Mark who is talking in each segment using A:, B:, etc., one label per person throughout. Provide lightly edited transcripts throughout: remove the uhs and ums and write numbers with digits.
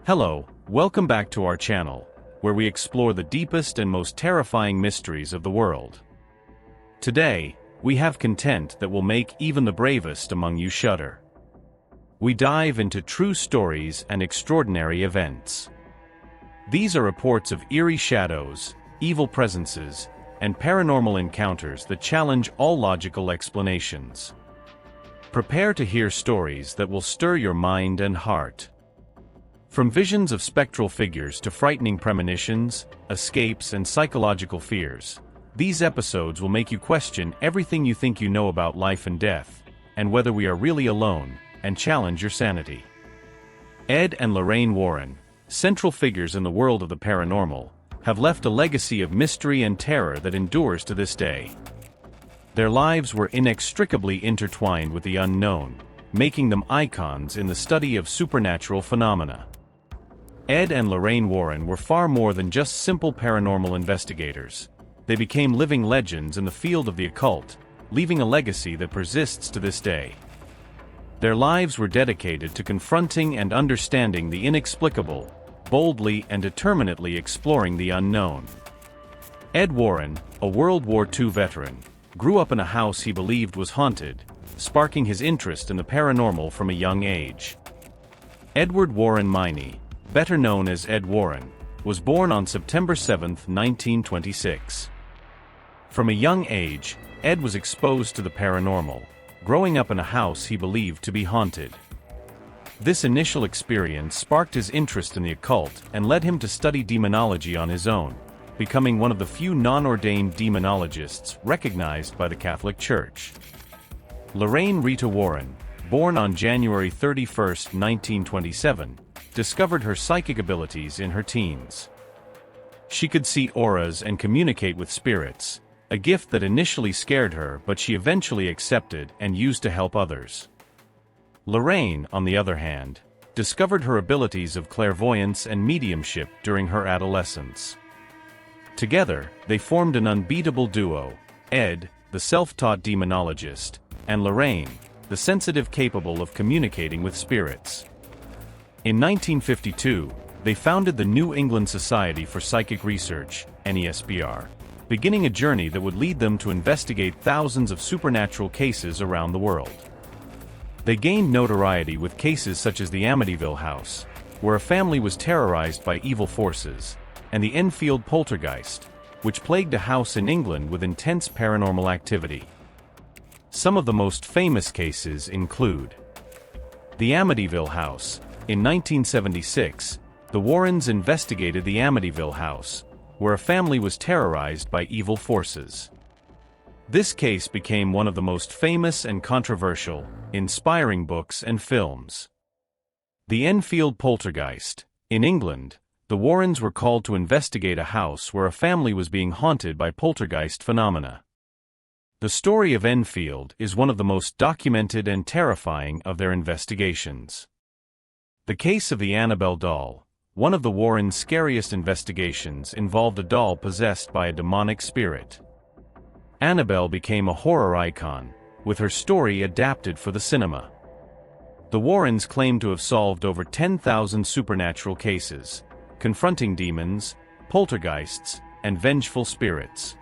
A: Hello, welcome back to our channel, where we explore the deepest and most terrifying mysteries of the world. Today, we have content that will make even the bravest among you shudder. We dive into true stories and extraordinary events. These are reports of eerie shadows, evil presences, and paranormal encounters that challenge all logical explanations. Prepare to hear stories that will stir your mind and heart. From visions of spectral figures to frightening premonitions, escapes, and psychological fears, these episodes will make you question everything you think you know about life and death, and whether we are really alone, and challenge your sanity. Ed and Lorraine Warren, central figures in the world of the paranormal, have left a legacy of mystery and terror that endures to this day. Their lives were inextricably intertwined with the unknown, making them icons in the study of supernatural phenomena. Ed and Lorraine Warren were far more than just simple paranormal investigators. They became living legends in the field of the occult, leaving a legacy that persists to this day. Their lives were dedicated to confronting and understanding the inexplicable, boldly and determinedly exploring the unknown. Ed Warren, a World War II veteran, grew up in a house he believed was haunted, sparking his interest in the paranormal from a young age. Edward Warren Miney, better known as Ed Warren, was born on September 7, 1926. From a young age, Ed was exposed to the paranormal, growing up in a house he believed to be haunted. This initial experience sparked his interest in the occult and led him to study demonology on his own, becoming one of the few non-ordained demonologists recognized by the Catholic Church. Lorraine Rita Warren, born on January 31, 1927, discovered her psychic abilities in her teens. She could see auras and communicate with spirits, a gift that initially scared her but she eventually accepted and used to help others. Lorraine, on the other hand, discovered her abilities of clairvoyance and mediumship during her adolescence. Together, they formed an unbeatable duo: Ed, the self-taught demonologist, and Lorraine, the sensitive capable of communicating with spirits. In 1952, they founded the New England Society for Psychic Research, NESPR, beginning a journey that would lead them to investigate thousands of supernatural cases around the world. They gained notoriety with cases such as the Amityville House, where a family was terrorized by evil forces, and the Enfield poltergeist, which plagued a house in England with intense paranormal activity. Some of the most famous cases include the Amityville House. In 1976, the Warrens investigated the Amityville House, where a family was terrorized by evil forces. This case became one of the most famous and controversial, inspiring books and films. The Enfield poltergeist. In England, the Warrens were called to investigate a house where a family was being haunted by poltergeist phenomena. The story of Enfield is one of the most documented and terrifying of their investigations. The case of the Annabelle doll. One of the Warrens' scariest investigations involved a doll possessed by a demonic spirit. Annabelle became a horror icon, with her story adapted for the cinema. The Warrens claim to have solved over 10,000 supernatural cases, confronting demons, poltergeists, and vengeful spirits.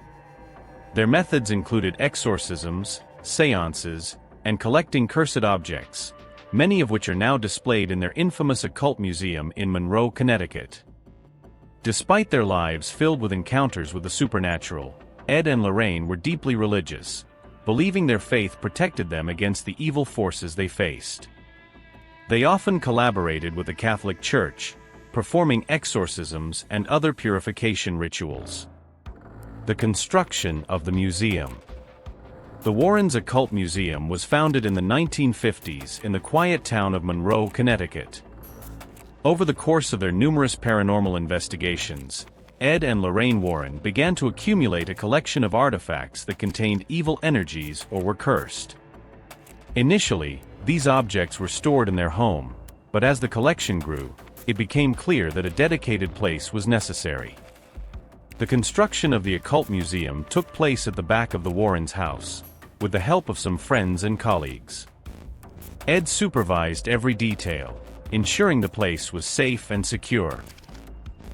A: Their methods included exorcisms, seances, and collecting cursed objects, many of which are now displayed in their infamous occult museum in Monroe, Connecticut. Despite their lives filled with encounters with the supernatural, Ed and Lorraine were deeply religious, believing their faith protected them against the evil forces they faced. They often collaborated with the Catholic Church, performing exorcisms and other purification rituals. The construction of the museum. The Warrens' Occult Museum was founded in the 1950s in the quiet town of Monroe, Connecticut. Over the course of their numerous paranormal investigations, Ed and Lorraine Warren began to accumulate a collection of artifacts that contained evil energies or were cursed. Initially, these objects were stored in their home, but as the collection grew, it became clear that a dedicated place was necessary. The construction of the Occult Museum took place at the back of the Warrens' house, with the help of some friends and colleagues. Ed supervised every detail, ensuring the place was safe and secure.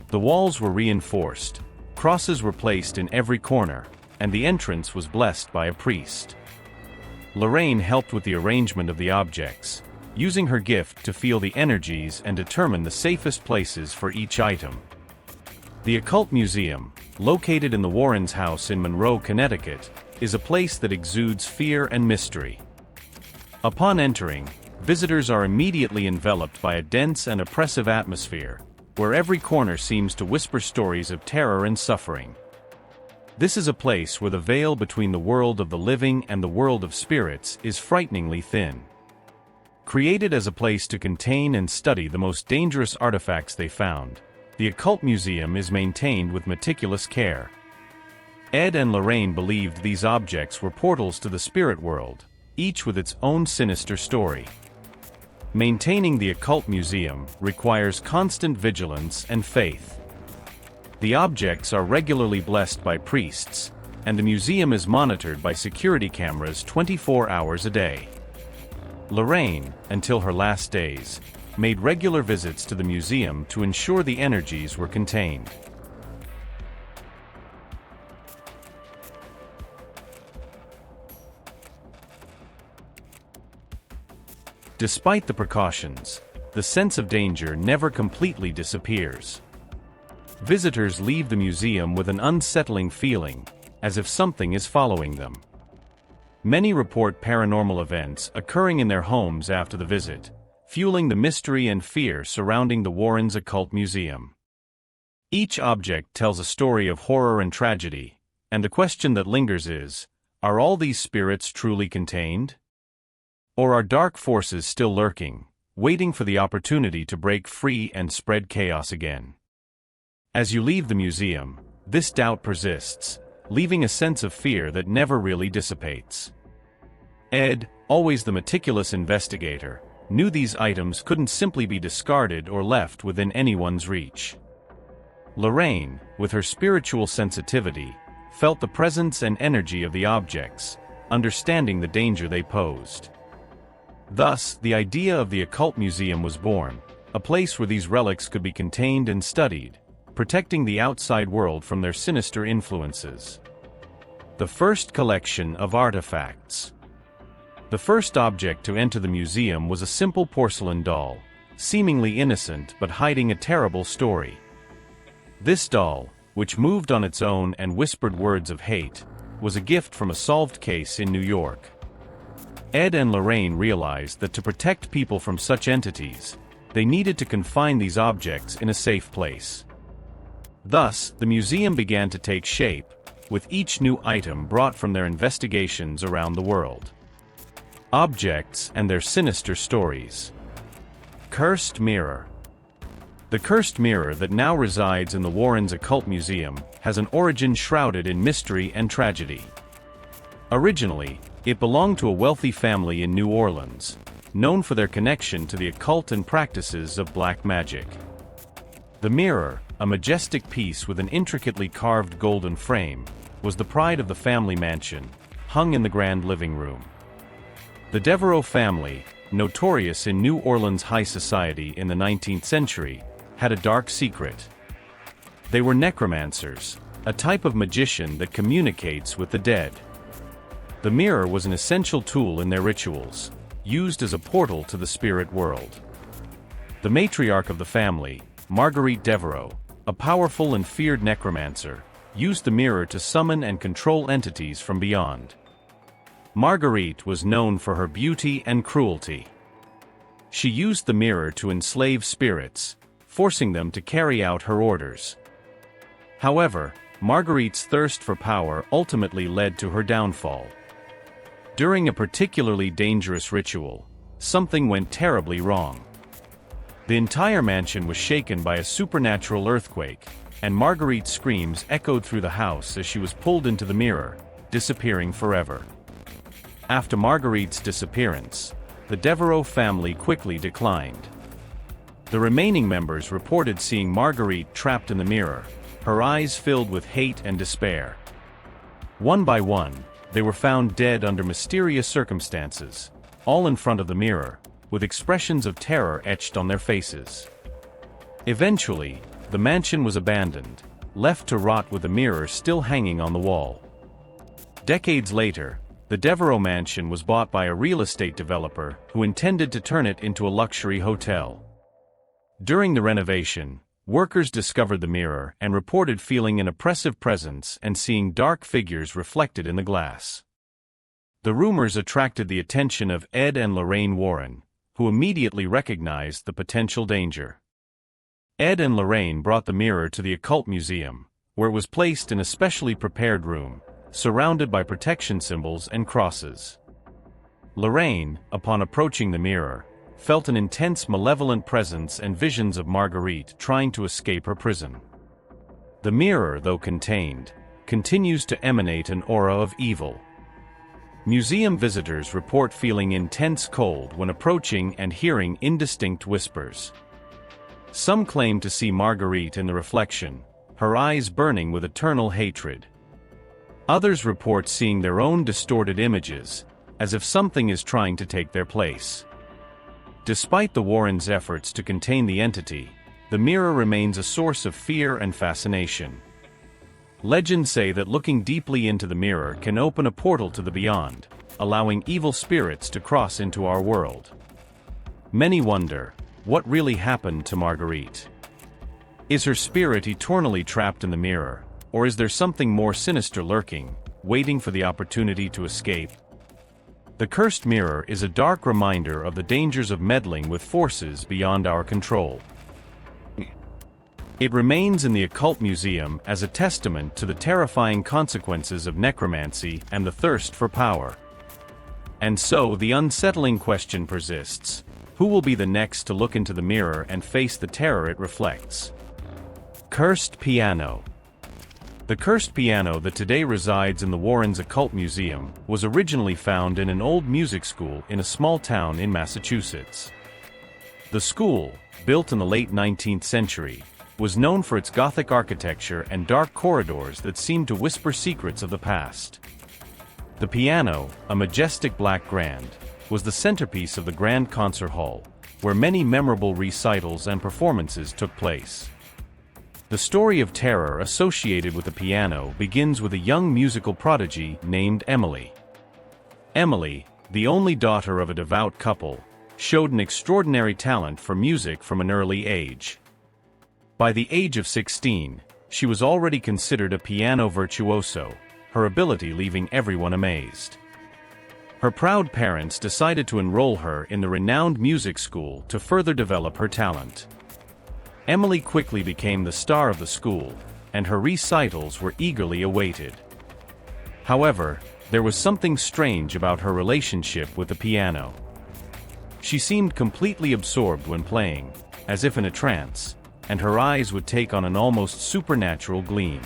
A: The walls were reinforced, crosses were placed in every corner, and the entrance was blessed by a priest. Lorraine helped with the arrangement of the objects, using her gift to feel the energies and determine the safest places for each item. The Occult Museum, located in the Warrens' house in Monroe, Connecticut, is a place that exudes fear and mystery. Upon entering, visitors are immediately enveloped by a dense and oppressive atmosphere, where every corner seems to whisper stories of terror and suffering. This is a place where the veil between the world of the living and the world of spirits is frighteningly thin. Created as a place to contain and study the most dangerous artifacts they found, the Occult Museum is maintained with meticulous care. Ed and Lorraine believed these objects were portals to the spirit world, each with its own sinister story. Maintaining the Occult Museum requires constant vigilance and faith. The objects are regularly blessed by priests, and the museum is monitored by security cameras 24 hours a day. Lorraine, until her last days, made regular visits to the museum to ensure the energies were contained. Despite the precautions, the sense of danger never completely disappears. Visitors leave the museum with an unsettling feeling, as if something is following them. Many report paranormal events occurring in their homes after the visit, fueling the mystery and fear surrounding the Warrens' Occult Museum. Each object tells a story of horror and tragedy, and the question that lingers is, are all these spirits truly contained? Or are dark forces still lurking, waiting for the opportunity to break free and spread chaos again? As you leave the museum, this doubt persists, leaving a sense of fear that never really dissipates. Ed, always the meticulous investigator, knew these items couldn't simply be discarded or left within anyone's reach. Lorraine, with her spiritual sensitivity, felt the presence and energy of the objects, understanding the danger they posed. Thus, the idea of the Occult Museum was born, a place where these relics could be contained and studied, protecting the outside world from their sinister influences. The first collection of artifacts. The first object to enter the museum was a simple porcelain doll, seemingly innocent but hiding a terrible story. This doll, which moved on its own and whispered words of hate, was a gift from a solved case in New York. Ed and Lorraine realized that to protect people from such entities, they needed to confine these objects in a safe place. Thus, the museum began to take shape, with each new item brought from their investigations around the world. Objects and their sinister stories. Cursed Mirror. The cursed mirror that now resides in the Warrens' Occult Museum has an origin shrouded in mystery and tragedy. Originally, it belonged to a wealthy family in New Orleans, known for their connection to the occult and practices of black magic. The mirror, a majestic piece with an intricately carved golden frame, was the pride of the family mansion, hung in the grand living room. The Devereaux family, notorious in New Orleans high society in the 19th century, had a dark secret. They were necromancers, a type of magician that communicates with the dead. The mirror was an essential tool in their rituals, used as a portal to the spirit world. The matriarch of the family, Marguerite Devereaux, a powerful and feared necromancer, used the mirror to summon and control entities from beyond. Marguerite was known for her beauty and cruelty. She used the mirror to enslave spirits, forcing them to carry out her orders. However, Marguerite's thirst for power ultimately led to her downfall. During a particularly dangerous ritual, something went terribly wrong. The entire mansion was shaken by a supernatural earthquake, and Marguerite's screams echoed through the house as she was pulled into the mirror, disappearing forever. After Marguerite's disappearance, the Devereaux family quickly declined. The remaining members reported seeing Marguerite trapped in the mirror, her eyes filled with hate and despair. One by one, they were found dead under mysterious circumstances, all in front of the mirror, with expressions of terror etched on their faces. Eventually, the mansion was abandoned, left to rot with the mirror still hanging on the wall. Decades later, the Devereaux mansion was bought by a real estate developer who intended to turn it into a luxury hotel. During the renovation, workers discovered the mirror and reported feeling an oppressive presence and seeing dark figures reflected in the glass. The rumors attracted the attention of Ed and Lorraine Warren, who immediately recognized the potential danger. Ed and Lorraine brought the mirror to the Occult Museum, where it was placed in a specially prepared room, surrounded by protection symbols and crosses. Lorraine, upon approaching the mirror, felt an intense malevolent presence and visions of Marguerite trying to escape her prison. The mirror, though contained, continues to emanate an aura of evil. Museum visitors report feeling intense cold when approaching and hearing indistinct whispers. Some claim to see Marguerite in the reflection, her eyes burning with eternal hatred. Others report seeing their own distorted images, as if something is trying to take their place. Despite the Warrens' efforts to contain the entity, the mirror remains a source of fear and fascination. Legends say that looking deeply into the mirror can open a portal to the beyond, allowing evil spirits to cross into our world. Many wonder, what really happened to Marguerite? Is her spirit eternally trapped in the mirror, or is there something more sinister lurking, waiting for the opportunity to escape? The cursed mirror is a dark reminder of the dangers of meddling with forces beyond our control. It remains in the Occult Museum as a testament to the terrifying consequences of necromancy and the thirst for power. And so the unsettling question persists: who will be the next to look into the mirror and face the terror it reflects? Cursed piano. The cursed piano that today resides in the Warrens' Occult Museum was originally found in an old music school in a small town in Massachusetts. The school, built in the late 19th century, was known for its Gothic architecture and dark corridors that seemed to whisper secrets of the past. The piano, a majestic black grand, was the centerpiece of the Grand Concert Hall, where many memorable recitals and performances took place. The story of terror associated with the piano begins with a young musical prodigy named Emily. Emily, the only daughter of a devout couple, showed an extraordinary talent for music from an early age. By the age of 16, she was already considered a piano virtuoso, her ability leaving everyone amazed. Her proud parents decided to enroll her in the renowned music school to further develop her talent. Emily quickly became the star of the school, and her recitals were eagerly awaited. However, there was something strange about her relationship with the piano. She seemed completely absorbed when playing, as if in a trance, and her eyes would take on an almost supernatural gleam.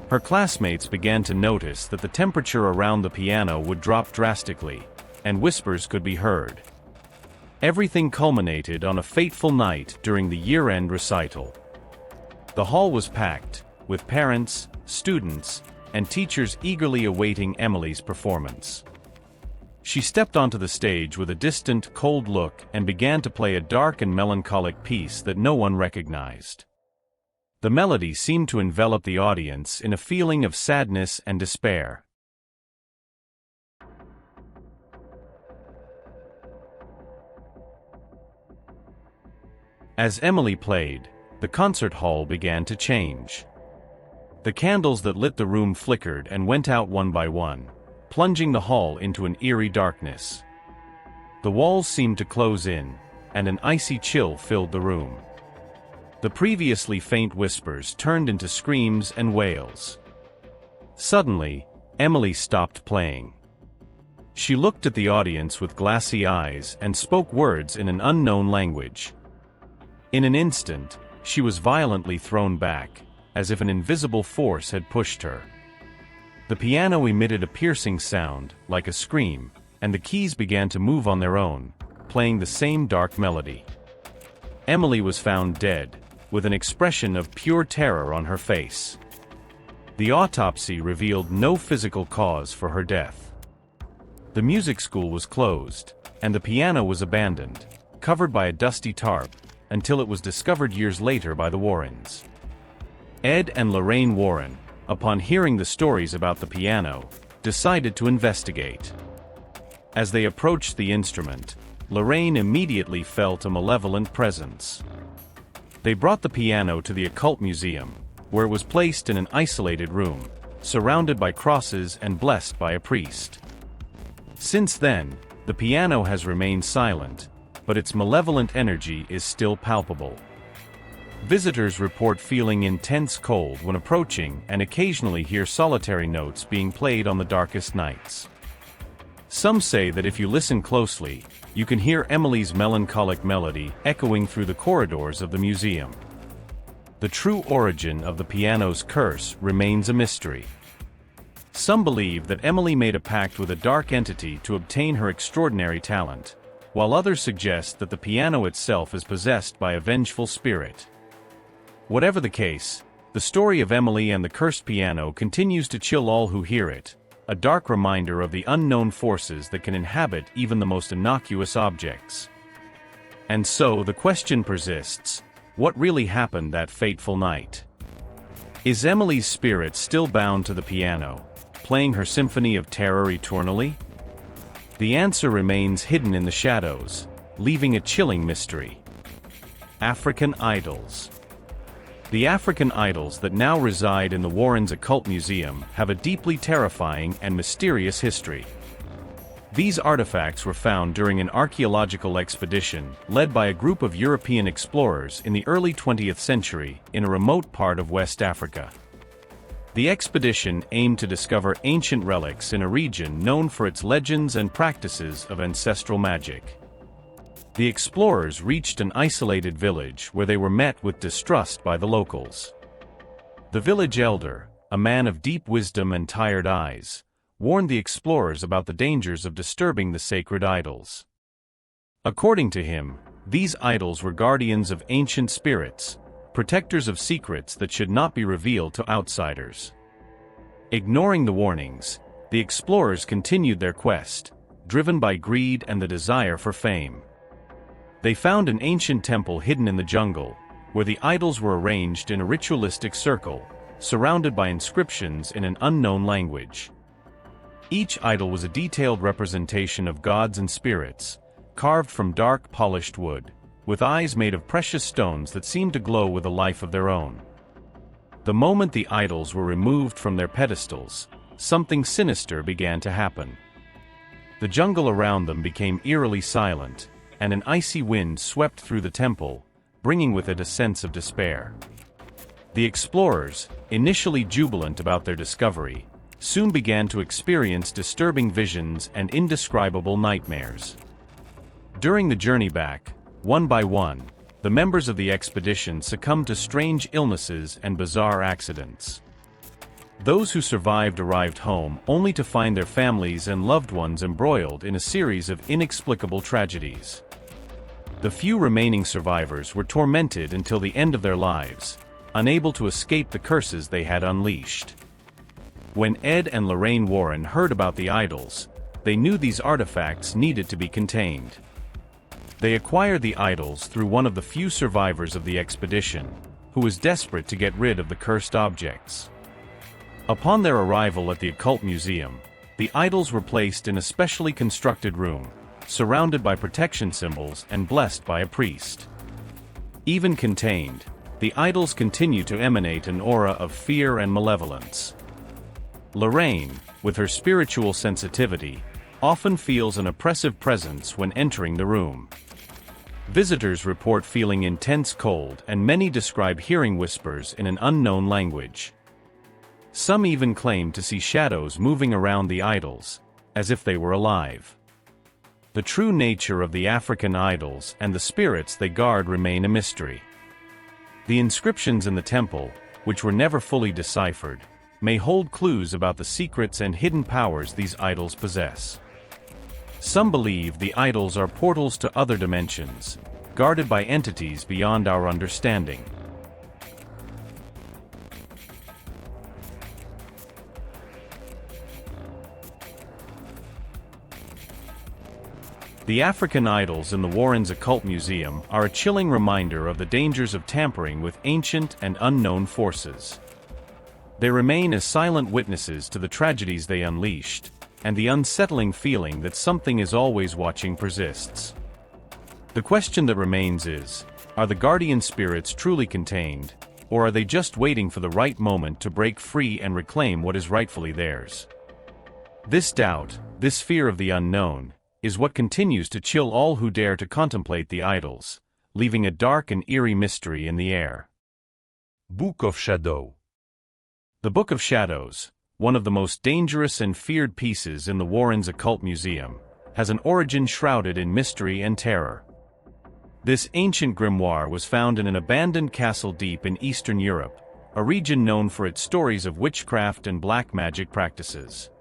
A: Her classmates began to notice that the temperature around the piano would drop drastically, and whispers could be heard. Everything culminated on a fateful night during the year-end recital. The hall was packed, with parents, students, and teachers eagerly awaiting Emily's performance. She stepped onto the stage with a distant, cold look and began to play a dark and melancholic piece that no one recognized. The melody seemed to envelop the audience in a feeling of sadness and despair. As Emily played, the concert hall began to change. The candles that lit the room flickered and went out one by one, plunging the hall into an eerie darkness. The walls seemed to close in, and an icy chill filled the room. The previously faint whispers turned into screams and wails. Suddenly, Emily stopped playing. She looked at the audience with glassy eyes and spoke words in an unknown language. In an instant, she was violently thrown back, as if an invisible force had pushed her. The piano emitted a piercing sound, like a scream, and the keys began to move on their own, playing the same dark melody. Emily was found dead, with an expression of pure terror on her face. The autopsy revealed no physical cause for her death. The music school was closed, and the piano was abandoned, covered by a dusty tarp, until it was discovered years later by the Warrens. Ed and Lorraine Warren, upon hearing the stories about the piano, decided to investigate. As they approached the instrument, Lorraine immediately felt a malevolent presence. They brought the piano to the Occult Museum, where it was placed in an isolated room, surrounded by crosses and blessed by a priest. Since then, the piano has remained silent, but its malevolent energy is still palpable. Visitors report feeling intense cold when approaching and occasionally hear solitary notes being played on the darkest nights. Some say that if you listen closely, you can hear Emily's melancholic melody echoing through the corridors of the museum. The true origin of the piano's curse remains a mystery. Some believe that Emily made a pact with a dark entity to obtain her extraordinary talent, while others suggest that the piano itself is possessed by a vengeful spirit. Whatever the case, the story of Emily and the cursed piano continues to chill all who hear it, a dark reminder of the unknown forces that can inhabit even the most innocuous objects. And so the question persists: what really happened that fateful night? Is Emily's spirit still bound to the piano, playing her symphony of terror eternally? The answer remains hidden in the shadows, leaving a chilling mystery. African idols. The African idols that now reside in the Warrens' Occult Museum have a deeply terrifying and mysterious history. These artifacts were found during an archaeological expedition led by a group of European explorers in the early 20th century in a remote part of West Africa. The expedition aimed to discover ancient relics in a region known for its legends and practices of ancestral magic. The explorers reached an isolated village where they were met with distrust by the locals. The village elder, a man of deep wisdom and tired eyes, warned the explorers about the dangers of disturbing the sacred idols. According to him, these idols were guardians of ancient spirits, protectors of secrets that should not be revealed to outsiders. Ignoring the warnings, the explorers continued their quest, driven by greed and the desire for fame. They found an ancient temple hidden in the jungle, where the idols were arranged in a ritualistic circle, surrounded by inscriptions in an unknown language. Each idol was a detailed representation of gods and spirits, carved from dark, polished wood, with eyes made of precious stones that seemed to glow with a life of their own. The moment the idols were removed from their pedestals, something sinister began to happen. The jungle around them became eerily silent, and an icy wind swept through the temple, bringing with it a sense of despair. The explorers, initially jubilant about their discovery, soon began to experience disturbing visions and indescribable nightmares. During the journey back, one by one, the members of the expedition succumbed to strange illnesses and bizarre accidents. Those who survived arrived home only to find their families and loved ones embroiled in a series of inexplicable tragedies. The few remaining survivors were tormented until the end of their lives, unable to escape the curses they had unleashed. When Ed and Lorraine Warren heard about the idols, they knew these artifacts needed to be contained. They acquired the idols through one of the few survivors of the expedition, who was desperate to get rid of the cursed objects. Upon their arrival at the Occult Museum, the idols were placed in a specially constructed room, surrounded by protection symbols and blessed by a priest. Even contained, the idols continue to emanate an aura of fear and malevolence. Lorraine, with her spiritual sensitivity, often feels an oppressive presence when entering the room. Visitors report feeling intense cold, and many describe hearing whispers in an unknown language. Some even claim to see shadows moving around the idols, as if they were alive. The true nature of the African idols and the spirits they guard remain a mystery. The inscriptions in the temple, which were never fully deciphered, may hold clues about the secrets and hidden powers these idols possess. Some believe the idols are portals to other dimensions, guarded by entities beyond our understanding. The African idols in the Warrens Occult Museum are a chilling reminder of the dangers of tampering with ancient and unknown forces. They remain as silent witnesses to the tragedies they unleashed, and the unsettling feeling that something is always watching persists. The question that remains is, are the guardian spirits truly contained, or are they just waiting for the right moment to break free and reclaim what is rightfully theirs? This doubt, this fear of the unknown, is what continues to chill all who dare to contemplate the idols, leaving a dark and eerie mystery in the air.
B: Book of Shadow.
A: The Book of Shadows, one of the most dangerous and feared pieces in the Warrens Occult Museum, has an origin shrouded in mystery and terror. This ancient grimoire was found in an abandoned castle deep in Eastern Europe, a region known for its stories of witchcraft and black magic practices.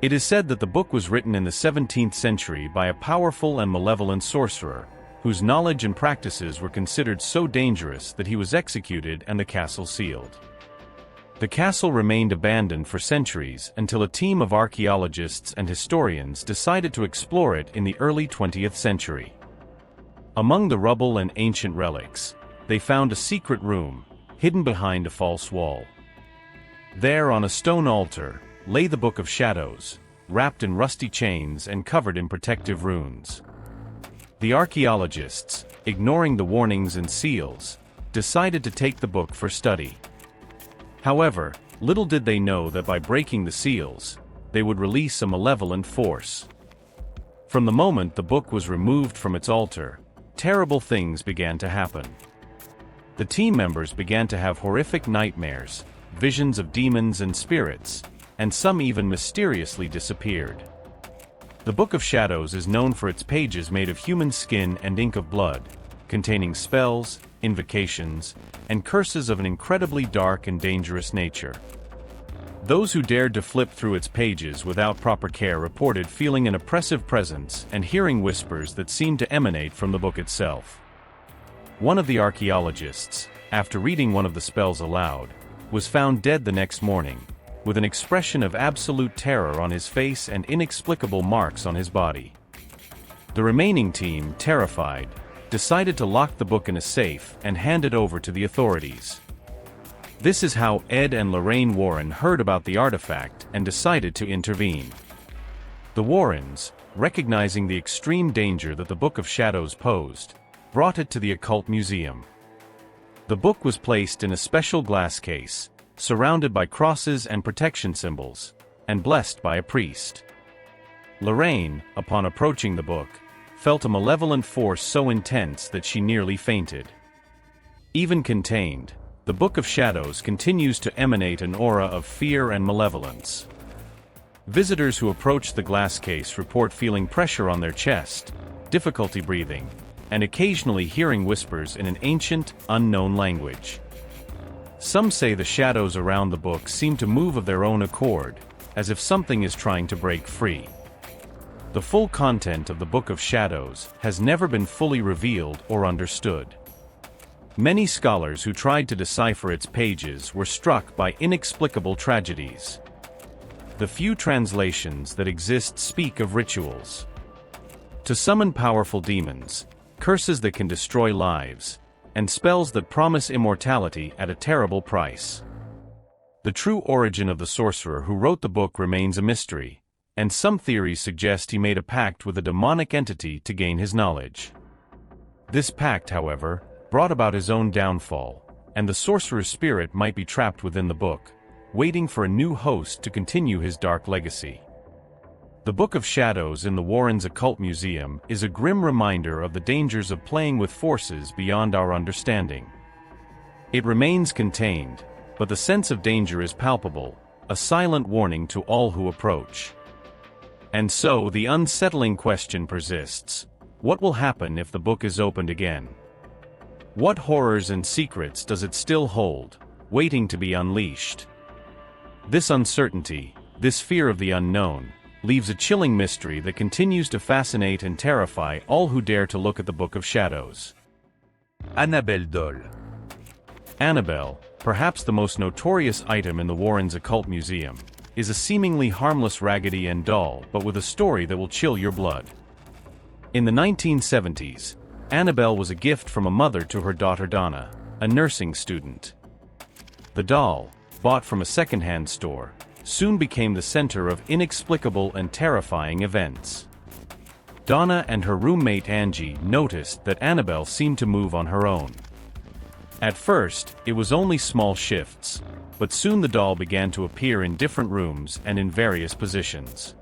A: It is said that the book was written in the 17th century by a powerful and malevolent sorcerer, whose knowledge and practices were considered so dangerous that he was executed and the castle sealed. The castle remained abandoned for centuries until a team of archaeologists and historians decided to explore it in the early 20th century. Among the rubble and ancient relics, they found a secret room, hidden behind a false wall. There on a stone altar, lay the Book of Shadows, wrapped in rusty chains and covered in protective runes. The archaeologists, ignoring the warnings and seals, decided to take the book for study. However, little did they know that by breaking the seals, they would release a malevolent force. From the moment the book was removed from its altar, terrible things began to happen. The team members began to have horrific nightmares, visions of demons and spirits, and some even mysteriously disappeared. The Book of Shadows is known for its pages made of human skin and ink of blood, containing spells, invocations, and curses of an incredibly dark and dangerous nature. Those who dared to flip through its pages without proper care reported feeling an oppressive presence and hearing whispers that seemed to emanate from the book itself. One of the archaeologists, after reading one of the spells aloud, was found dead the next morning, with an expression of absolute terror on his face and inexplicable marks on his body. The remaining team, terrified, decided to lock the book in a safe and hand it over to the authorities. This is how Ed and Lorraine Warren heard about the artifact and decided to intervene. The Warrens, recognizing the extreme danger that the Book of Shadows posed, brought it to the Occult Museum. The book was placed in a special glass case, surrounded by crosses and protection symbols, and blessed by a priest. Lorraine, upon approaching the book, felt a malevolent force so intense that she nearly fainted. Even contained, the Book of Shadows continues to emanate an aura of fear and malevolence. Visitors who approach the glass case report feeling pressure on their chest, difficulty breathing, and occasionally hearing whispers in an ancient, unknown language. Some say the shadows around the book seem to move of their own accord, as if something is trying to break free. The full content of the Book of Shadows has never been fully revealed or understood. Many scholars who tried to decipher its pages were struck by inexplicable tragedies. The few translations that exist speak of rituals to summon powerful demons, curses that can destroy lives, and spells that promise immortality at a terrible price. The true origin of the sorcerer who wrote the book remains a mystery, and some theories suggest he made a pact with a demonic entity to gain his knowledge. This pact, however, brought about his own downfall, and the sorcerer's spirit might be trapped within the book, waiting for a new host to continue his dark legacy. The Book of Shadows in the Warrens Occult Museum is a grim reminder of the dangers of playing with forces beyond our understanding. It remains contained, but the sense of danger is palpable, a silent warning to all who approach. And so the unsettling question persists: what will happen if the book is opened again? What horrors and secrets does it still hold, waiting to be unleashed? This uncertainty, this fear of the unknown, leaves a chilling mystery that continues to fascinate and terrify all who dare to look at the Book of Shadows.
B: Annabelle doll.
A: Annabelle, perhaps the most notorious item in the Warrens Occult Museum, is a seemingly harmless raggedy Ann doll but with a story that will chill your blood. In the 1970s, Annabelle was a gift from a mother to her daughter Donna, a nursing student. The doll, bought from a secondhand store, soon became the center of inexplicable and terrifying events. Donna and her roommate Angie noticed that Annabelle seemed to move on her own. At first, it was only small shifts, but soon the doll began to appear in different rooms and in various positions.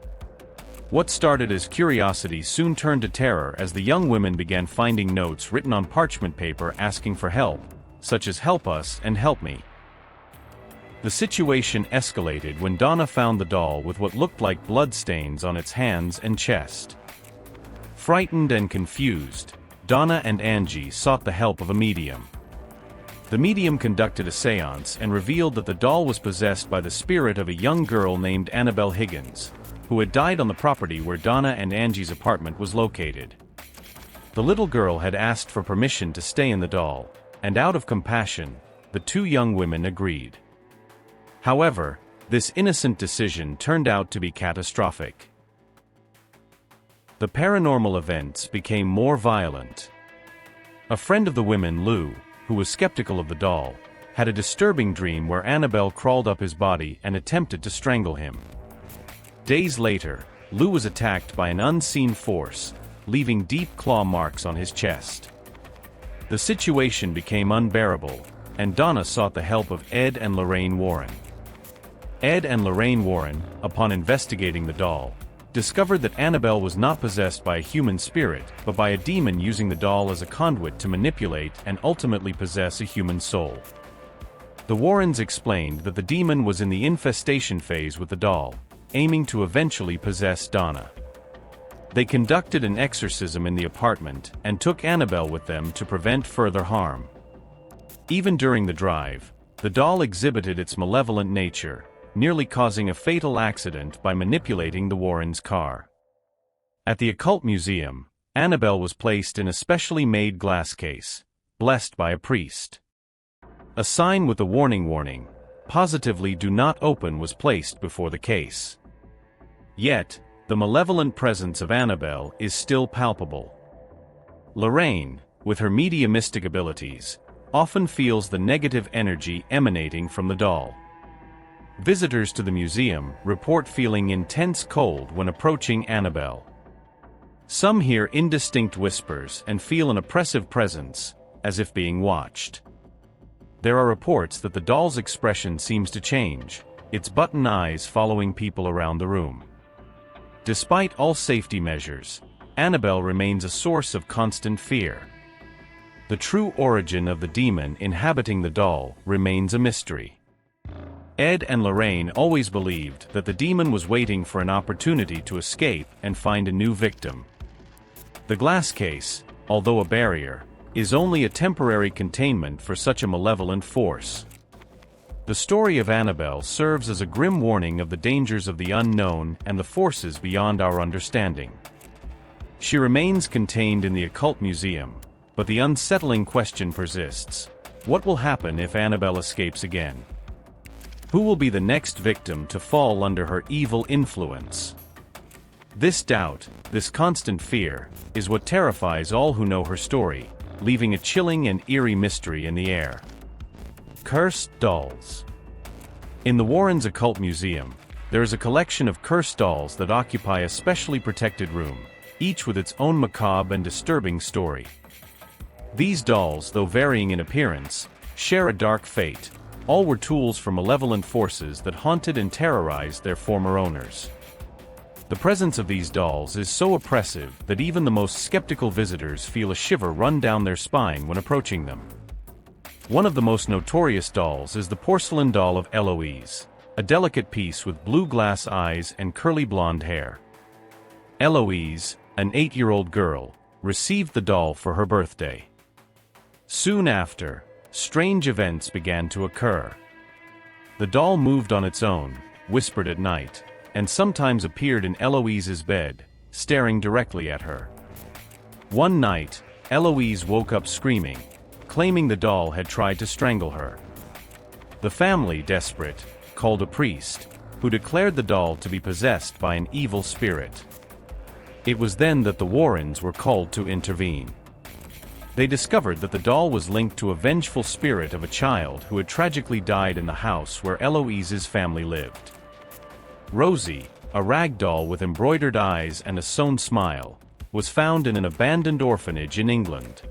A: What started as curiosity soon turned to terror as the young women began finding notes written on parchment paper asking for help, such as "help us" and "help me." The situation escalated when Donna found the doll with what looked like bloodstains on its hands and chest. Frightened and confused, Donna and Angie sought the help of a medium. The medium conducted a seance and revealed that the doll was possessed by the spirit of a young girl named Annabelle Higgins, who had died on the property where Donna and Angie's apartment was located. The little girl had asked for permission to stay in the doll, and out of compassion, the two young women agreed. However, this innocent decision turned out to be catastrophic. The paranormal events became more violent. A friend of the women, Lou, who was skeptical of the doll, had a disturbing dream where Annabelle crawled up his body and attempted to strangle him. Days later, Lou was attacked by an unseen force, leaving deep claw marks on his chest. The situation became unbearable, and Donna sought the help of Ed and Lorraine Warren. Ed and Lorraine Warren, upon investigating the doll, discovered that Annabelle was not possessed by a human spirit, but by a demon using the doll as a conduit to manipulate and ultimately possess a human soul. The Warrens explained that the demon was in the infestation phase with the doll, aiming to eventually possess Donna. They conducted an exorcism in the apartment and took Annabelle with them to prevent further harm. Even during the drive, the doll exhibited its malevolent nature, nearly causing a fatal accident by manipulating the Warrens' car. At the Occult Museum, Annabelle was placed in a specially made glass case, blessed by a priest. A sign with the warning, "Positively do not open," was placed before the case. Yet, the malevolent presence of Annabelle is still palpable. Lorraine, with her mediumistic abilities, often feels the negative energy emanating from the doll. Visitors to the museum report feeling intense cold when approaching Annabelle. Some hear indistinct whispers and feel an oppressive presence, as if being watched. There are reports that the doll's expression seems to change, its button eyes following people around the room. Despite all safety measures, Annabelle remains a source of constant fear. The true origin of the demon inhabiting the doll remains a mystery. Ed and Lorraine always believed that the demon was waiting for an opportunity to escape and find a new victim. The glass case, although a barrier, is only a temporary containment for such a malevolent force. The story of Annabelle serves as a grim warning of the dangers of the unknown and the forces beyond our understanding. She remains contained in the Occult Museum, but the unsettling question persists: what will happen if Annabelle escapes again? Who will be the next victim to fall under her evil influence? This doubt, this constant fear, is what terrifies all who know her story, leaving a chilling and eerie mystery in the air. Cursed dolls. In the Warrens' Occult Museum, there is a collection of cursed dolls that occupy a specially protected room, each with its own macabre and disturbing story. These dolls, though varying in appearance, share a dark fate. All were tools for malevolent forces that haunted and terrorized their former owners. The presence of these dolls is so oppressive that even the most skeptical visitors feel a shiver run down their spine when approaching them. One of the most notorious dolls is the porcelain doll of Eloise, a delicate piece with blue glass eyes and curly blonde hair. Eloise, an 8-year-old girl, received the doll for her birthday. Soon after, strange events began to occur. The doll moved on its own, whispered at night, and sometimes appeared in Eloise's bed, staring directly at her. One night, Eloise woke up screaming, claiming the doll had tried to strangle her. The family, desperate, called a priest, who declared the doll to be possessed by an evil spirit. It was then that the Warrens were called to intervene. They discovered that the doll was linked to a vengeful spirit of a child who had tragically died in the house where Eloise's family lived. Rosie, a rag doll with embroidered eyes and a sewn smile, was found in an abandoned orphanage in England.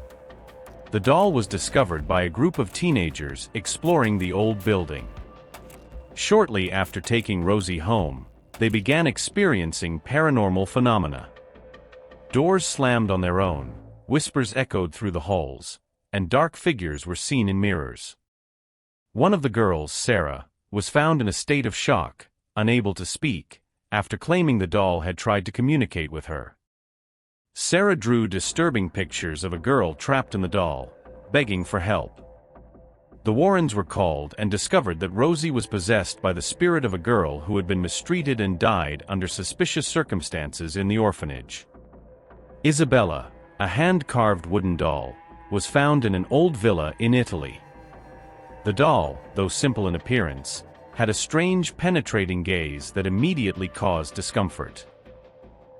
A: The doll was discovered by a group of teenagers exploring the old building. Shortly after taking Rosie home, they began experiencing paranormal phenomena. Doors slammed on their own, whispers echoed through the halls, and dark figures were seen in mirrors. One of the girls, Sarah, was found in a state of shock, unable to speak, after claiming the doll had tried to communicate with her. Sarah drew disturbing pictures of a girl trapped in the doll, begging for help. The Warrens were called and discovered that Rosie was possessed by the spirit of a girl who had been mistreated and died under suspicious circumstances in the orphanage. Isabella, a hand-carved wooden doll, was found in an old villa in Italy. The doll, though simple in appearance, had a strange penetrating gaze that immediately caused discomfort.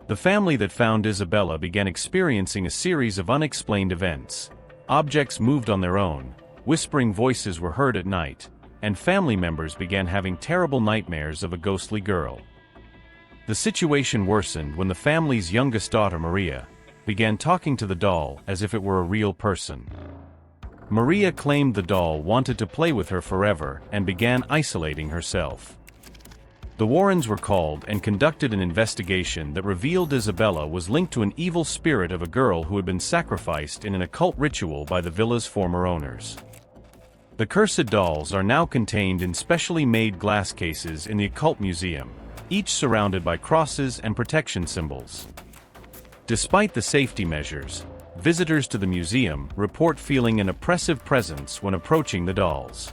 A: The family that found Isabella began experiencing a series of unexplained events. Objects moved on their own, whispering voices were heard at night, and family members began having terrible nightmares of a ghostly girl. The situation worsened when the family's youngest daughter, Maria, began talking to the doll as if it were a real person. Maria claimed the doll wanted to play with her forever and began isolating herself. The Warrens were called and conducted an investigation that revealed Isabella was linked to an evil spirit of a girl who had been sacrificed in an occult ritual by the villa's former owners. The cursed dolls are now contained in specially made glass cases in the Occult Museum, each surrounded by crosses and protection symbols. Despite the safety measures, visitors to the museum report feeling an oppressive presence when approaching the dolls.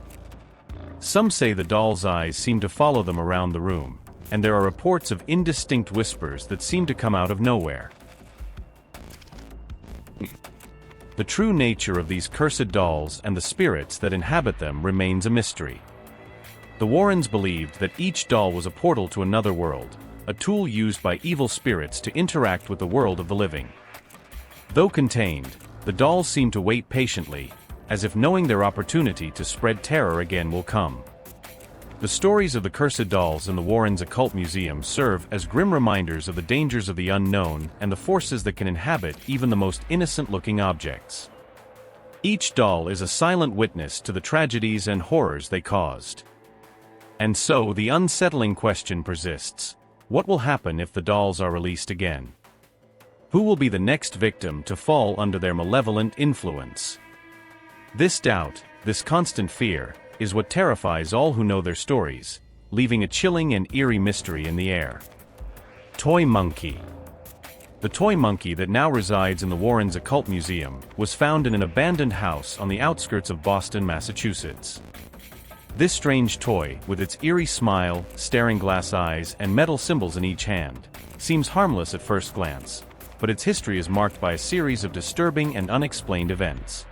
A: Some say the dolls' eyes seem to follow them around the room, and there are reports of indistinct whispers that seem to come out of nowhere. The true nature of these cursed dolls and the spirits that inhabit them remains a mystery. The Warrens believed that each doll was a portal to another world, a tool used by evil spirits to interact with the world of the living. Though contained, the dolls seem to wait patiently, as if knowing their opportunity to spread terror again will come. The stories of the cursed dolls in the Warrens Occult Museum serve as grim reminders of the dangers of the unknown and the forces that can inhabit even the most innocent-looking objects. Each doll is a silent witness to the tragedies and horrors they caused. And so the unsettling question persists: what will happen if the dolls are released again? Who will be the next victim to fall under their malevolent influence? This doubt, this constant fear, is what terrifies all who know their stories, leaving a chilling and eerie mystery in the air. Toy Monkey. The toy monkey that now resides in the Warrens Occult Museum was found in an abandoned house on the outskirts of Boston, Massachusetts. This strange toy, with its eerie smile, staring glass eyes, and metal symbols in each hand, seems harmless at first glance, but its history is marked by a series of disturbing and unexplained events.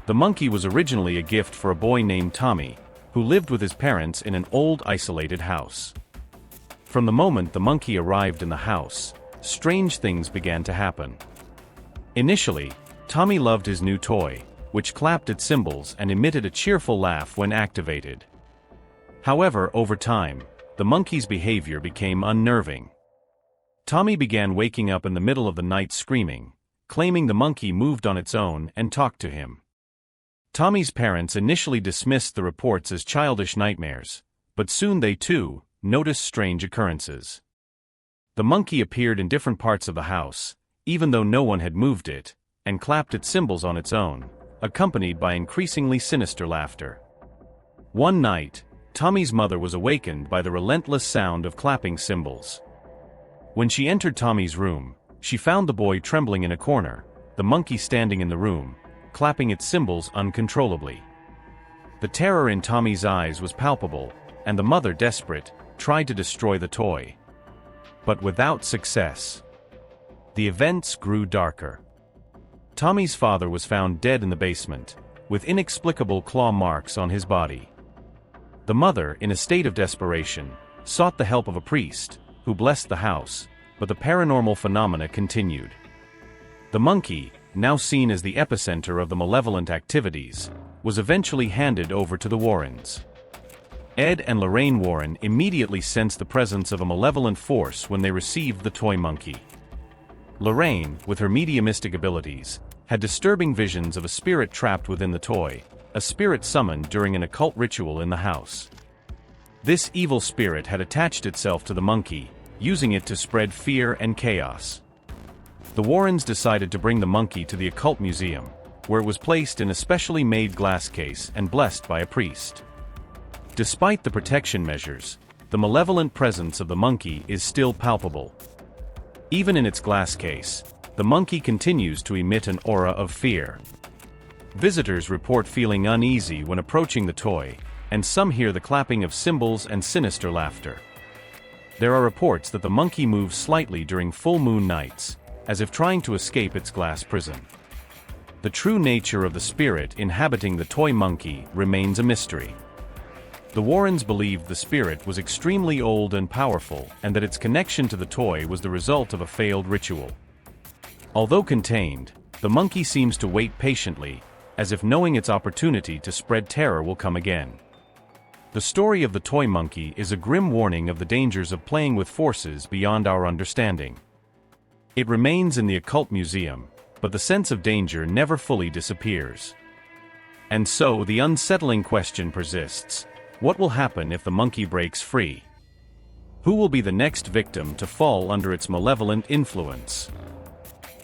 A: The monkey was originally a gift for a boy named Tommy, who lived with his parents in an old isolated house. From the moment the monkey arrived in the house, strange things began to happen. Initially, Tommy loved his new toy, which clapped its cymbals and emitted a cheerful laugh when activated. However, over time, the monkey's behavior became unnerving. Tommy began waking up in the middle of the night screaming, claiming the monkey moved on its own and talked to him. Tommy's parents initially dismissed the reports as childish nightmares, but soon they too noticed strange occurrences. The monkey appeared in different parts of the house, even though no one had moved it, and clapped its cymbals on its own, accompanied by increasingly sinister laughter. One night, Tommy's mother was awakened by the relentless sound of clapping cymbals. When she entered Tommy's room, she found the boy trembling in a corner, the monkey standing in the room, clapping its cymbals uncontrollably. The terror in Tommy's eyes was palpable, and the mother, desperate, tried to destroy the toy. But without success. The events grew darker. Tommy's father was found dead in the basement, with inexplicable claw marks on his body. The mother, in a state of desperation, sought the help of a priest, who blessed the house, but the paranormal phenomena continued. The monkey, now seen as the epicenter of the malevolent activities, was eventually handed over to the Warrens. Ed and Lorraine Warren immediately sensed the presence of a malevolent force when they received the toy monkey. Lorraine, with her mediumistic abilities, had disturbing visions of a spirit trapped within the toy, a spirit summoned during an occult ritual in the house. This evil spirit had attached itself to the monkey, using it to spread fear and chaos. The Warrens decided to bring the monkey to the Occult Museum, where it was placed in a specially made glass case and blessed by a priest. Despite the protection measures, the malevolent presence of the monkey is still palpable. Even in its glass case, the monkey continues to emit an aura of fear. Visitors report feeling uneasy when approaching the toy, and some hear the clapping of cymbals and sinister laughter. There are reports that the monkey moves slightly during full moon nights, as if trying to escape its glass prison. The true nature of the spirit inhabiting the toy monkey remains a mystery. The Warrens believed the spirit was extremely old and powerful, and that its connection to the toy was the result of a failed ritual. Although contained, the monkey seems to wait patiently, as if knowing its opportunity to spread terror will come again. The story of the toy monkey is a grim warning of the dangers of playing with forces beyond our understanding. It remains in the Occult Museum, but the sense of danger never fully disappears. And so the unsettling question persists: what will happen if the monkey breaks free? Who will be the next victim to fall under its malevolent influence?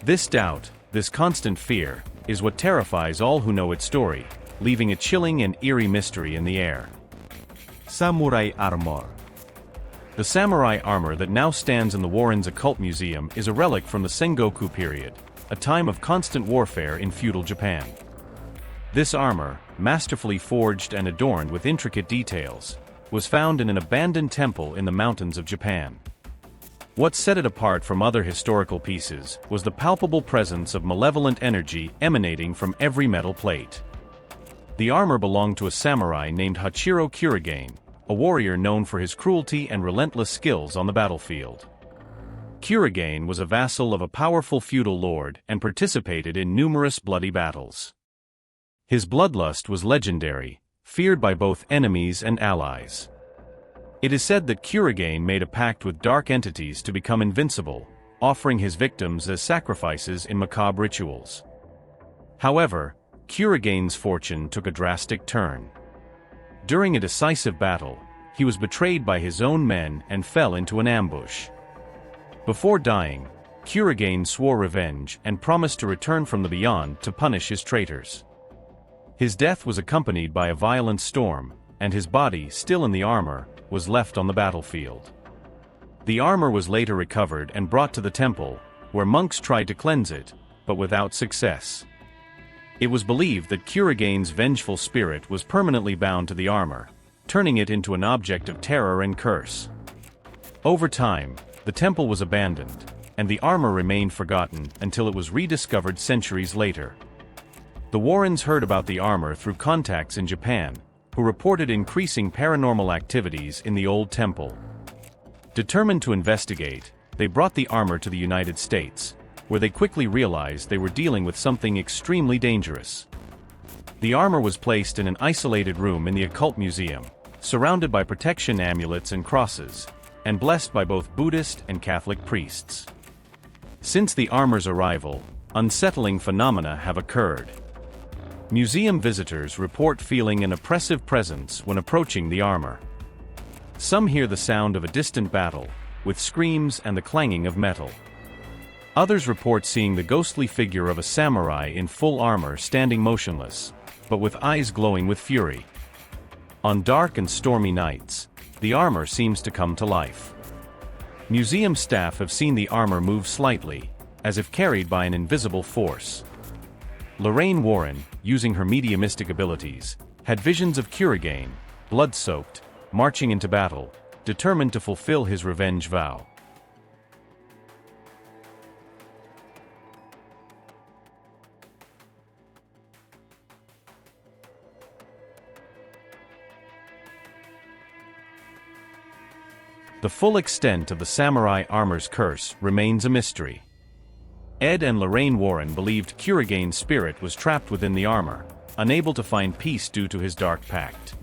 A: This doubt, this constant fear, is what terrifies all who know its story, leaving a chilling and eerie mystery in the air. Samurai armor. The samurai armor that now stands in the Warrens Occult Museum is a relic from the Sengoku period, a time of constant warfare in feudal Japan. This armor, masterfully forged and adorned with intricate details, was found in an abandoned temple in the mountains of Japan. What set it apart from other historical pieces was the palpable presence of malevolent energy emanating from every metal plate. The armor belonged to a samurai named Hachiro Kurigane, a warrior known for his cruelty and relentless skills on the battlefield. Kurigane was a vassal of a powerful feudal lord and participated in numerous bloody battles. His bloodlust was legendary, feared by both enemies and allies. It is said that Kurigane made a pact with dark entities to become invincible, offering his victims as sacrifices in macabre rituals. However, Kurigane's fortune took a drastic turn. During a decisive battle, he was betrayed by his own men and fell into an ambush. Before dying, Kurigane swore revenge and promised to return from the beyond to punish his traitors. His death was accompanied by a violent storm, and his body, still in the armor, was left on the battlefield. The armor was later recovered and brought to the temple, where monks tried to cleanse it, but without success. It was believed that Kurigane's vengeful spirit was permanently bound to the armor, turning it into an object of terror and curse. Over time, the temple was abandoned, and the armor remained forgotten until it was rediscovered centuries later. The Warrens heard about the armor through contacts in Japan, who reported increasing paranormal activities in the old temple. Determined to investigate, they brought the armor to the United States, where they quickly realized they were dealing with something extremely dangerous. The armor was placed in an isolated room in the Occult Museum, surrounded by protection amulets and crosses, and blessed by both Buddhist and Catholic priests. Since the armor's arrival, unsettling phenomena have occurred. Museum visitors report feeling an oppressive presence when approaching the armor. Some hear the sound of a distant battle, with screams and the clanging of metal. Others report seeing the ghostly figure of a samurai in full armor standing motionless, but with eyes glowing with fury. On dark and stormy nights, the armor seems to come to life. Museum staff have seen the armor move slightly, as if carried by an invisible force. Lorraine Warren, using her mediumistic abilities, had visions of Kurigane, blood-soaked, marching into battle, determined to fulfill his revenge vow. The full extent of the samurai armor's curse remains a mystery. Ed and Lorraine Warren believed Kuragane's spirit was trapped within the armor, unable to find peace due to his dark pact.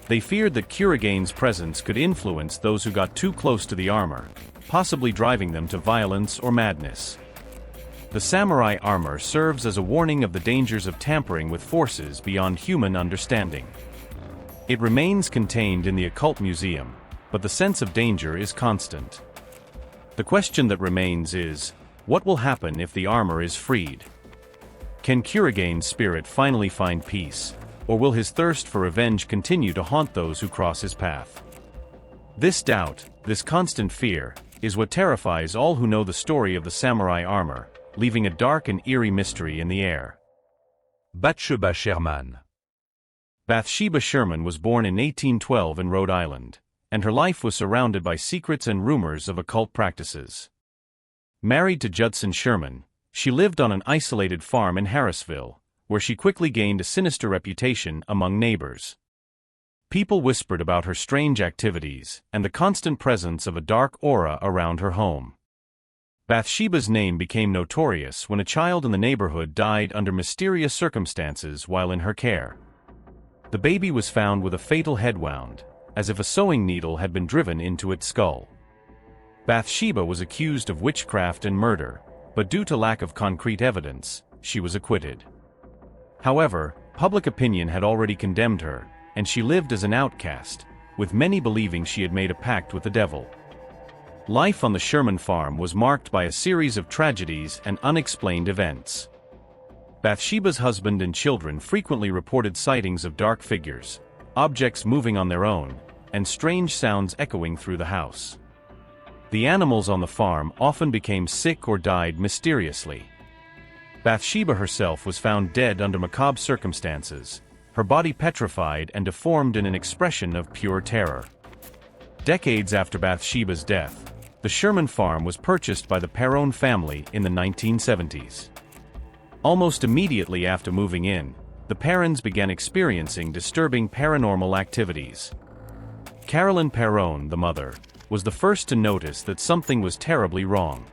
A: They feared that Kuragane's presence could influence those who got too close to the armor, possibly driving them to violence or madness. The samurai armor serves as a warning of the dangers of tampering with forces beyond human understanding. It remains contained in the Occult Museum, but the sense of danger is constant. The question that remains is, what will happen if the armor is freed? Can Kuragane's spirit finally find peace, or will his thirst for revenge continue to haunt those who cross his path? This doubt, this constant fear, is what terrifies all who know the story of the samurai armor, leaving a dark and eerie mystery in the air.
B: Bathsheba Sherman.
A: Bathsheba Sherman was born in 1812 in Rhode Island, and her life was surrounded by secrets and rumors of occult practices. Married to Judson Sherman, she lived on an isolated farm in Harrisville, where she quickly gained a sinister reputation among neighbors. People whispered about her strange activities and the constant presence of a dark aura around her home. Bathsheba's name became notorious when a child in the neighborhood died under mysterious circumstances while in her care. The baby was found with a fatal head wound, as if a sewing needle had been driven into its skull. Bathsheba was accused of witchcraft and murder, but due to lack of concrete evidence, she was acquitted. However, public opinion had already condemned her, and she lived as an outcast, with many believing she had made a pact with the devil. Life on the Sherman farm was marked by a series of tragedies and unexplained events. Bathsheba's husband and children frequently reported sightings of dark figures, objects moving on their own, and strange sounds echoing through the house. The animals on the farm often became sick or died mysteriously. Bathsheba herself was found dead under macabre circumstances, her body petrified and deformed in an expression of pure terror. Decades after Bathsheba's death, the Sherman farm was purchased by the Perron family in the 1970s. Almost immediately after moving in, the Perrons began experiencing disturbing paranormal activities. Carolyn Perron, the mother, was the first to notice that something was terribly wrong.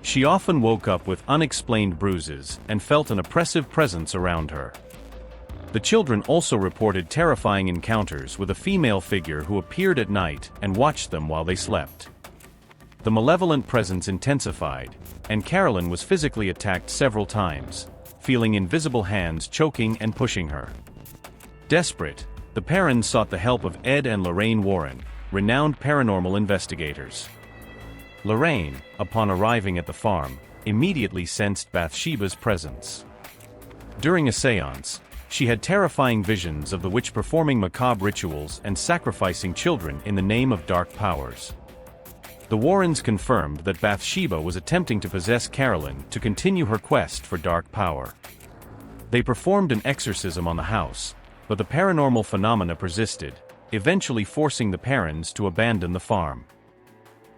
A: She often woke up with unexplained bruises and felt an oppressive presence around her. The children also reported terrifying encounters with a female figure who appeared at night and watched them while they slept. The malevolent presence intensified, and Carolyn was physically attacked several times, feeling invisible hands choking and pushing her. Desperate, the Perrons sought the help of Ed and Lorraine Warren, renowned paranormal investigators. Lorraine, upon arriving at the farm, immediately sensed Bathsheba's presence. During a séance, she had terrifying visions of the witch performing macabre rituals and sacrificing children in the name of dark powers. The Warrens confirmed that Bathsheba was attempting to possess Carolyn to continue her quest for dark power. They performed an exorcism on the house, but the paranormal phenomena persisted, eventually forcing the Perrons to abandon the farm.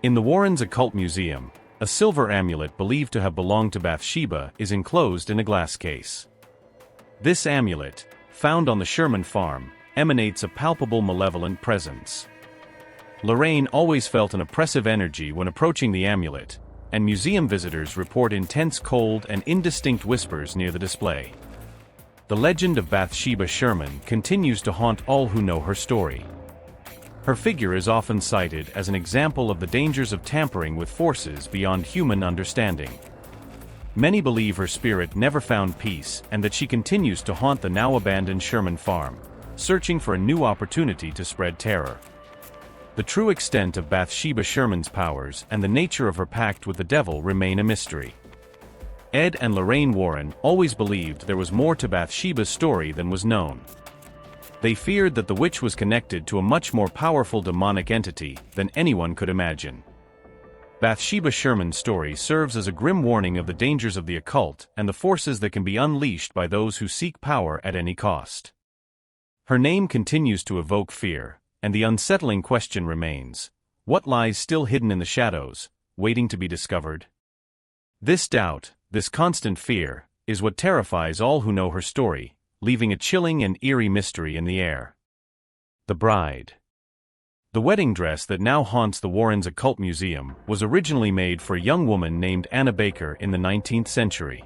A: In the Warrens' Occult Museum, a silver amulet believed to have belonged to Bathsheba is enclosed in a glass case. This amulet, found on the Sherman farm, emanates a palpable malevolent presence. Lorraine always felt an oppressive energy when approaching the amulet, and museum visitors report intense cold and indistinct whispers near the display. The legend of Bathsheba Sherman continues to haunt all who know her story. Her figure is often cited as an example of the dangers of tampering with forces beyond human understanding. Many believe her spirit never found peace and that she continues to haunt the now-abandoned Sherman farm, searching for a new opportunity to spread terror. The true extent of Bathsheba Sherman's powers and the nature of her pact with the devil remain a mystery. Ed and Lorraine Warren always believed there was more to Bathsheba's story than was known. They feared that the witch was connected to a much more powerful demonic entity than anyone could imagine. Bathsheba Sherman's story serves as a grim warning of the dangers of the occult and the forces that can be unleashed by those who seek power at any cost. Her name continues to evoke fear, and the unsettling question remains: what lies still hidden in the shadows, waiting to be discovered? This doubt, this constant fear, is what terrifies all who know her story, leaving a chilling and eerie mystery in the air. The Bride. The wedding dress that now haunts the Warrens' Occult Museum was originally made for a young woman named Anna Baker in the 19th century.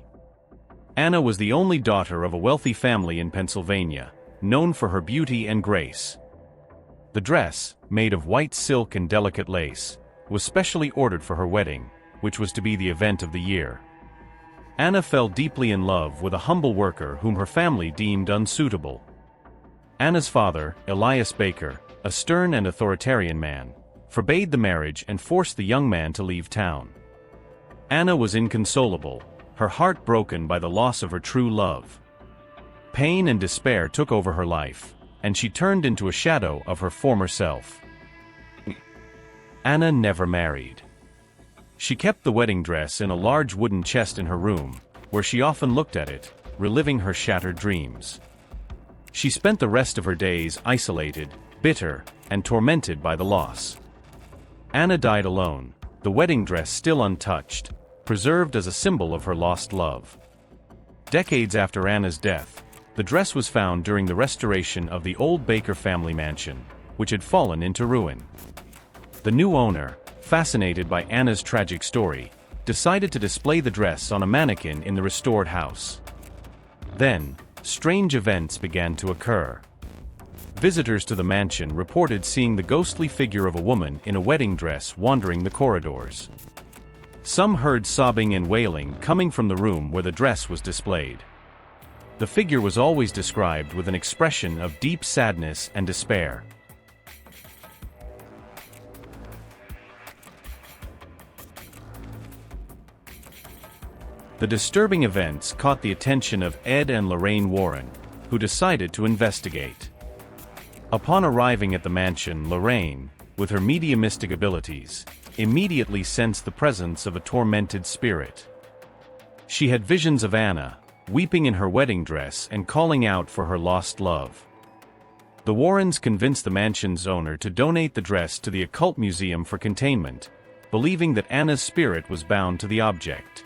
A: Anna was the only daughter of a wealthy family in Pennsylvania, known for her beauty and grace. The dress, made of white silk and delicate lace, was specially ordered for her wedding, which was to be the event of the year. Anna fell deeply in love with a humble worker whom her family deemed unsuitable. Anna's father, Elias Baker, a stern and authoritarian man, forbade the marriage and forced the young man to leave town. Anna was inconsolable, her heart broken by the loss of her true love. Pain and despair took over her life, and she turned into a shadow of her former self. Anna never married. She kept the wedding dress in a large wooden chest in her room, where she often looked at it, reliving her shattered dreams. She spent the rest of her days isolated, bitter, and tormented by the loss. Anna died alone, the wedding dress still untouched, preserved as a symbol of her lost love. Decades after Anna's death, the dress was found during the restoration of the old Baker family mansion, which had fallen into ruin. The new owner, fascinated by Anna's tragic story, decided to display the dress on a mannequin in the restored house. Then, strange events began to occur. Visitors to the mansion reported seeing the ghostly figure of a woman in a wedding dress wandering the corridors. Some heard sobbing and wailing coming from the room where the dress was displayed. The figure was always described with an expression of deep sadness and despair. The disturbing events caught the attention of Ed and Lorraine Warren, who decided to investigate. Upon arriving at the mansion, Lorraine, with her mediumistic abilities, immediately sensed the presence of a tormented spirit. She had visions of Anna, weeping in her wedding dress and calling out for her lost love. The Warrens convinced the mansion's owner to donate the dress to the Occult Museum for containment, believing that Anna's spirit was bound to the object.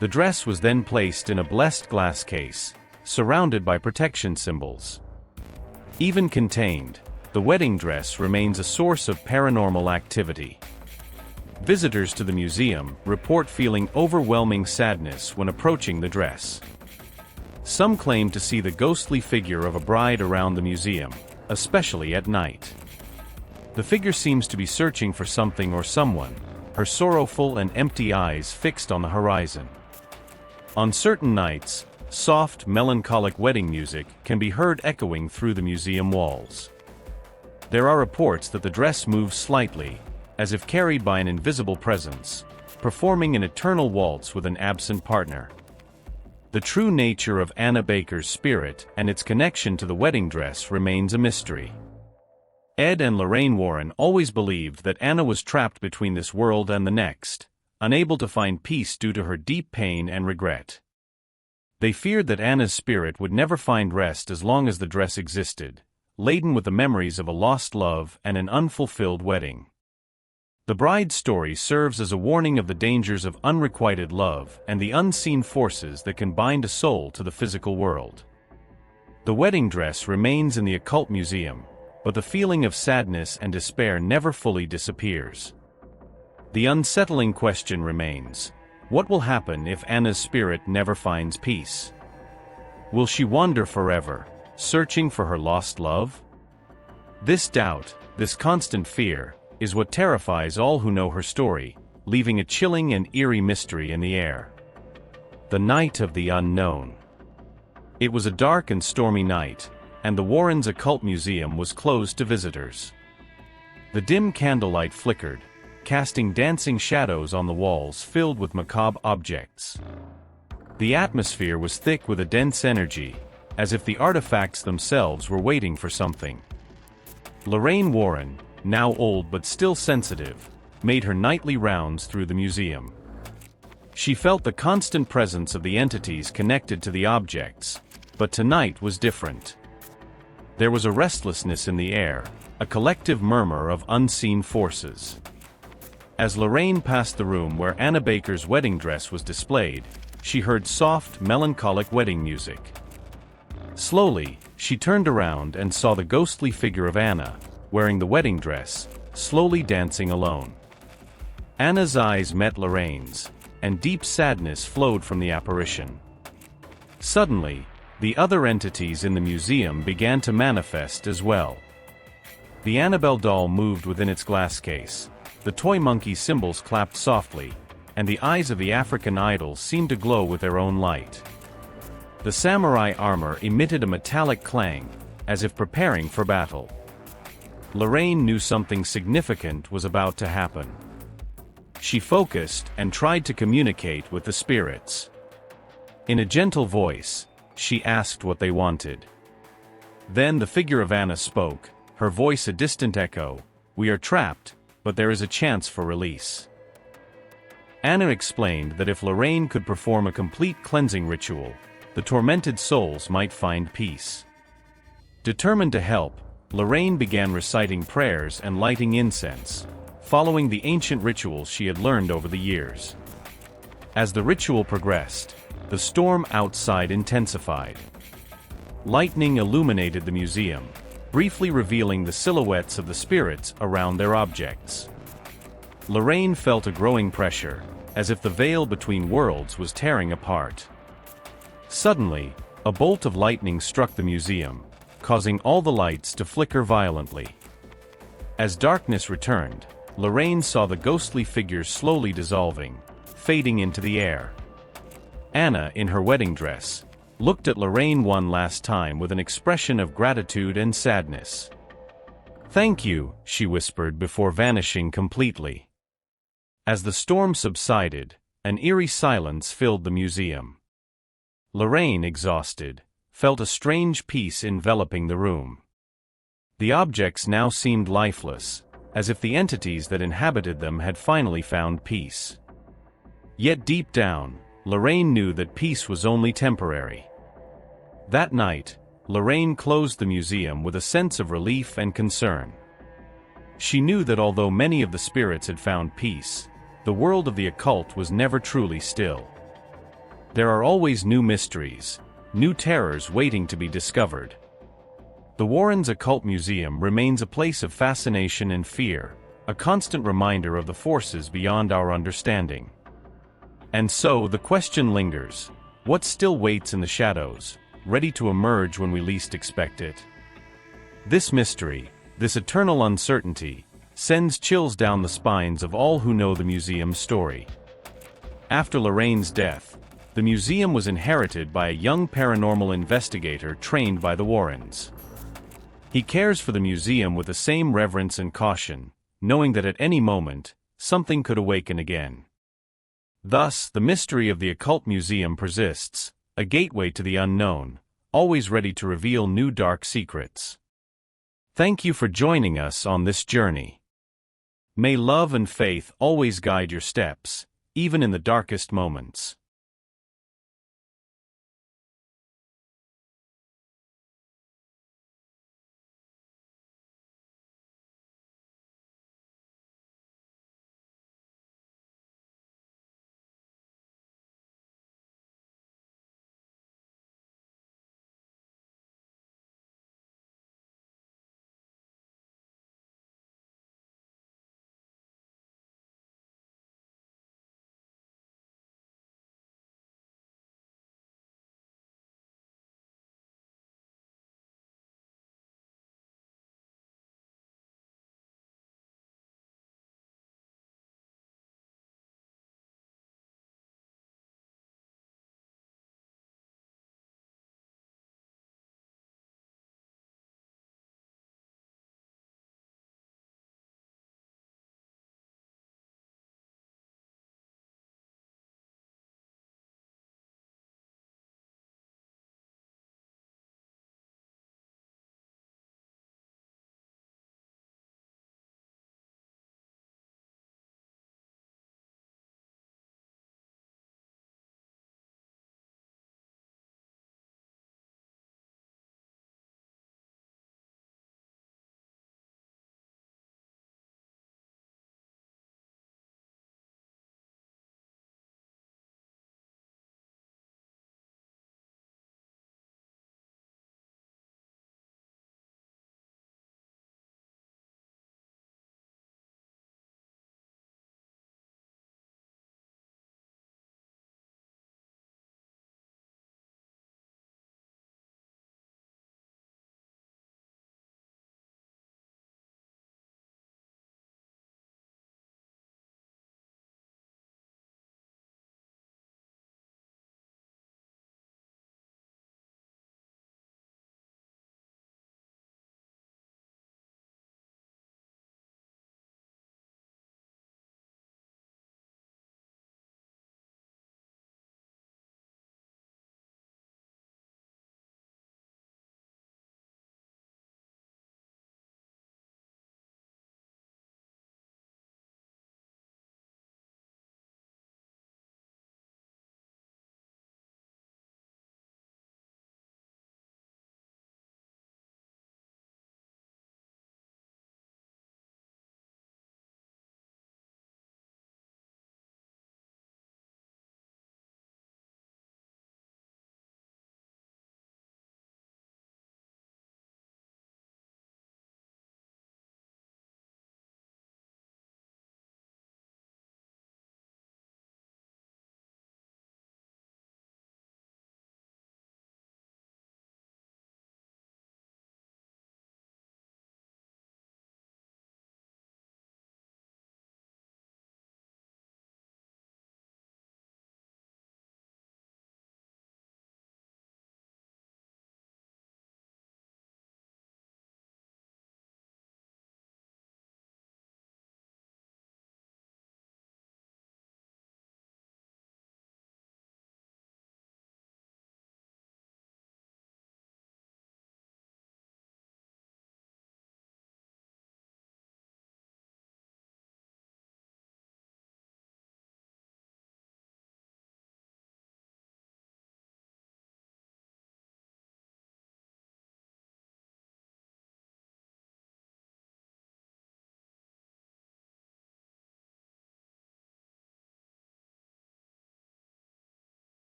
A: The dress was then placed in a blessed glass case, surrounded by protection symbols. Even contained, the wedding dress remains a source of paranormal activity. Visitors to the museum report feeling overwhelming sadness when approaching the dress. Some claim to see the ghostly figure of a bride around the museum, especially at night. The figure seems to be searching for something or someone, her sorrowful and empty eyes fixed on the horizon. On certain nights, soft, melancholic wedding music can be heard echoing through the museum walls. There are reports that the dress moves slightly, as if carried by an invisible presence, performing an eternal waltz with an absent partner. The true nature of Anna Baker's spirit and its connection to the wedding dress remains a mystery. Ed and Lorraine Warren always believed that Anna was trapped between this world and the next, unable to find peace due to her deep pain and regret. They feared that Anna's spirit would never find rest as long as the dress existed, laden with the memories of a lost love and an unfulfilled wedding. The bride's story serves as a warning of the dangers of unrequited love and the unseen forces that can bind a soul to the physical world. The wedding dress remains in the Occult Museum, but the feeling of sadness and despair never fully disappears. The unsettling question remains: what will happen if Anna's spirit never finds peace? Will she wander forever, searching for her lost love? This doubt, this constant fear, is what terrifies all who know her story, leaving a chilling and eerie mystery in the air. The night of the unknown. It was a dark and stormy night, and the Warrens' Occult Museum was closed to visitors. The dim candlelight flickered, casting dancing shadows on the walls filled with macabre objects. The atmosphere was thick with a dense energy, as if the artifacts themselves were waiting for something. Lorraine Warren, now old but still sensitive, made her nightly rounds through the museum. She felt the constant presence of the entities connected to the objects, but tonight was different. There was a restlessness in the air, a collective murmur of unseen forces. As Lorraine passed the room where Anna Baker's wedding dress was displayed, she heard soft, melancholic wedding music. Slowly, she turned around and saw the ghostly figure of Anna, wearing the wedding dress, slowly dancing alone. Anna's eyes met Lorraine's, and deep sadness flowed from the apparition. Suddenly, the other entities in the museum began to manifest as well. The Annabelle doll moved within its glass case, the toy monkey symbols clapped softly, and the eyes of the African idols seemed to glow with their own light. The samurai armor emitted a metallic clang, as if preparing for battle. Lorraine knew something significant was about to happen. She focused and tried to communicate with the spirits. In a gentle voice, she asked what they wanted. Then the figure of Anna spoke, her voice a distant echo. "We are trapped, but there is a chance for release." Anna explained that if Lorraine could perform a complete cleansing ritual, the tormented souls might find peace. Determined to help, Lorraine began reciting prayers and lighting incense, following the ancient rituals she had learned over the years. As the ritual progressed, the storm outside intensified. Lightning illuminated the museum, briefly revealing the silhouettes of the spirits around their objects. Lorraine felt a growing pressure, as if the veil between worlds was tearing apart. Suddenly, a bolt of lightning struck the museum, causing all the lights to flicker violently. As darkness returned, Lorraine saw the ghostly figures slowly dissolving, fading into the air. Anna, in her wedding dress, looked at Lorraine one last time with an expression of gratitude and sadness. "Thank you," she whispered before vanishing completely. As the storm subsided, an eerie silence filled the museum. Lorraine, exhausted, felt a strange peace enveloping the room. The objects now seemed lifeless, as if the entities that inhabited them had finally found peace. Yet deep down, Lorraine knew that peace was only temporary. That night, Lorraine closed the museum with a sense of relief and concern. She knew that although many of the spirits had found peace, the world of the occult was never truly still. There are always new mysteries, new terrors waiting to be discovered. The Warrens' Occult Museum remains a place of fascination and fear, a constant reminder of the forces beyond our understanding. And so the question lingers: what still waits in the shadows, ready to emerge when we least expect it? This mystery, this eternal uncertainty, sends chills down the spines of all who know the museum's story. After Lorraine's death, the museum was inherited by a young paranormal investigator trained by the Warrens. He cares for the museum with the same reverence and caution, knowing that at any moment, something could awaken again. Thus, the mystery of the Occult Museum persists, a gateway to the unknown, always ready to reveal new dark secrets. Thank you for joining us on this journey. May love and faith always guide your steps, even in the darkest moments.